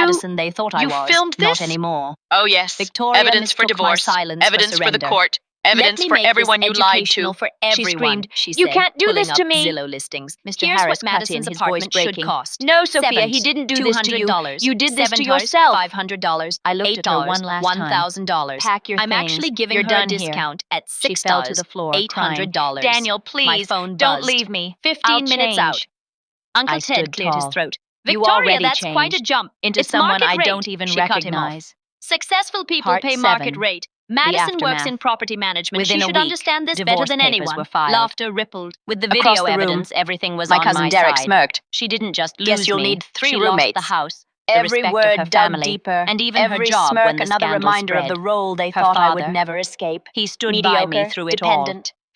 Madison they thought I you was. filmed Not this? anymore. Oh, yes. Victoria Evidence for mistook my divorce. silence for Evidence for the surrender. court. Evidence Let me for make everyone this you lied educational to. for She everyone, screamed, she "You said, can't do pulling this to up me." Zillow listings. Mr. Here's Harris what cut in, Madison's his voice apartment should breaking. cost. No, Sophia, he didn't do this to you. $200. You did this to $7, yourself. $500. I looked at her $8, one last time. $1,000. Pack your I'm things. actually giving You're her a done here. discount at $6. She fell to the floor, $800. crying. Daniel, please, My phone don't buzzed. leave me. 15 I'll minutes change. out. Uncle I Ted stood cleared his tall. throat. You Victoria, already that's quite a changed jump. into It's someone market I rate. don't even She cut him off. recognize. Successful people Part pay market 7. rate. Madison works aftermath. in property management. Within She a should week, understand this better divorce than papers anyone. were filed. Laughter rippled. With the Across video the room, evidence, everything was my on cousin my Derek side. smirked. She didn't just lose Guess you'll me. need 3 she roommates. lost the house, the Every respect word of her dug family, deeper, and even every her job smirk when the another scandal reminder spread. of the role they Her thought I would father, never escape. He stood Mediocre, by me through it all. dependent,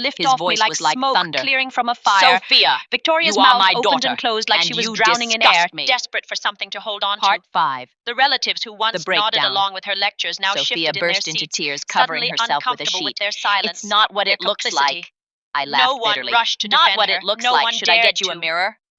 lift His off voice me like was like smoke thunder. clearing from a fire. Sophia, Victoria's you are mouth my opened daughter, and closed like and she was you drowning in disgust air. me. Desperate for something to hold on Part to. 5. The relatives who once The nodded breakdown. along with her lectures now Sophia shifted in their burst into seats, tears, covering suddenly herself with a uncomfortable with sheet. their silence. It's not what their it looks complicity. like. I No laughed one bitterly. rushed to Not defend what her. it looks No like. one Should I dared get you a to. mirror?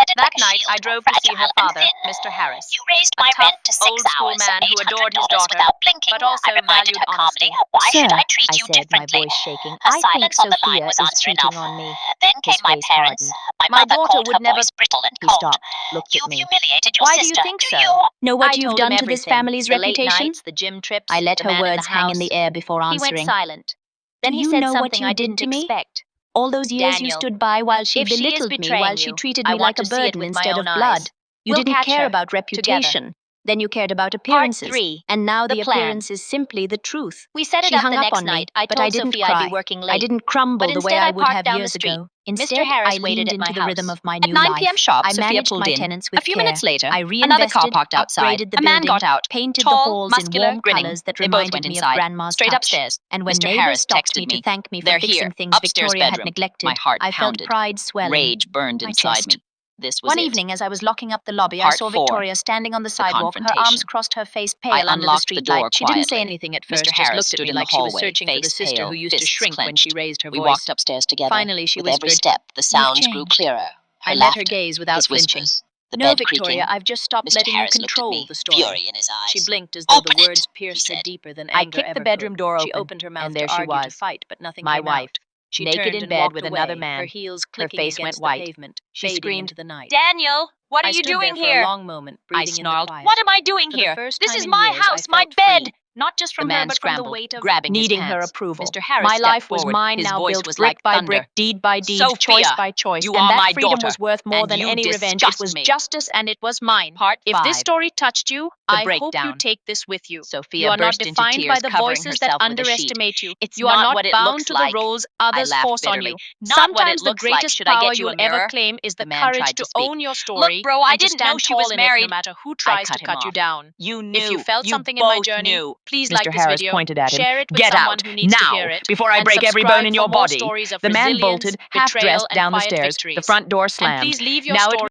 set it That like a night, shield, I drove to see her fragile and father, thin. Mr. Harris. You raised A my tough, rent to 6 old-school hours, man who adored his $800 daughter, without blinking. but also I reminded valued her calmly, honesty. why should Sir, I treat I you said, my differently? voice shaking, Her I think silence on the line Sophia was is answer cheating enough. on me. Then came His my face parents. hardened. My My mother daughter called would her never- voice brittle and He cold. stopped, looked at You've me. humiliated your Why do sister. you think Do so? you? Know what I you've told him done to this everything. family's The late reputation? nights, the gym trips, I let the her man in words the hang in house. the air before He went answering. silent. Then Do he you said know what something you I did didn't to me? expect. All those years you Daniel, stood by while she if she is belittled me, betraying while she you, treated I me want like a to see it burden with my instead of own blood. eyes. You We'll didn't catch care her about together. reputation. Then you cared about appearances. 3. And now The the plan. appearance is simply the truth. We set it She up hung the up next on night. me, I but told I didn't Sophie cry. I'd be working late. I didn't crumble But the way instead I I would parked have down the years street. ago. Mr. Instead, Harris I waited leaned at my into the rhythm house. of my At new 9 life. p.m. sharp, I Sophia managed pulled my in. tenants with A few care. minutes later, I another car reinvested, parked outside. upgraded the A man building, got out, painted tall, the halls muscular, in warm grinning. colors that They both reminded went me of inside. Grandma's Straight touch. upstairs. And when Mr. neighbors Harris stopped texted me to me. thank me for They're fixing here, things upstairs Victoria had bedroom. neglected, My heart I felt pounded. pride swelling. Rage burned my inside chest. me. This was One it. evening, as I was locking up the lobby, I Part saw 4. Victoria standing on the sidewalk, her arms confrontation. crossed, her face I pale under the unlocked the door streetlight. She didn't say quietly. anything at Mr. first, just Harris looked at stood me in the like she was hallway, searching for the face sister who pale, used to fists shrink when she clenched. raised her We voice. walked upstairs together. Finally, she With every whispered, step, the sounds "You've grew changed." clearer. Her I met laughter, her gaze without his flinching. whispers, the "No, bed Victoria, creaking. I've just stopped Mr. letting Harris you looked at control me, the story." fury in his eyes. She blinked as though "Open the words it," he pierced her said. deeper than I anger kicked the ever bedroom could. door She open, opened her mouth and there to she argue, to was, fight, but nothing my came wife, out. She naked turned in and bed walked with away, another man. her heels Her clicking face against went white. the pavement, She fading screamed, into the night. Daniel, what are I you stood doing there for here? a long moment, I breathing in the snarled, quiet. What am I doing For the here? first This time is in my years, I house, my felt bed. free. Not just The from her, man but from the scrambled, weight of grabbing his Needing her hands. approval. Mr. Harris My stepped life was forward. mine, His now voice built was brick like by thunder. brick, deed by deed, Sophia, choice by choice, you and are that my freedom daughter, was worth more and than you any revenge. It disgust was me. justice, and it was mine. Part If 5. this story touched you, The I hope you breakdown. take this with you. Sophia You are not burst into defined by tears, the covering voices that herself with a sheet. underestimate you. It's You are not not what it bound looks to like. the roles I others laughed force on bitterly. you. Not what it Sometimes the looks like. greatest Should I power get you you'll a ever mirror? claim is the man courage tried to to speak. own your story. Look, bro, I and to didn't know stand she was tall in it married. no matter who I tries cut to him cut you off. down. You knew. If you felt You something in my both journey, knew. please Mr. like this Harris video, pointed at him. share it with Get someone out, who needs to now, hear it, before I and break every bone subscribe in for your more body. stories of The man resilience, bolted, half betrayal, dressed, and down the quiet stairs. The victories. front door And slammed. please leave your Now it story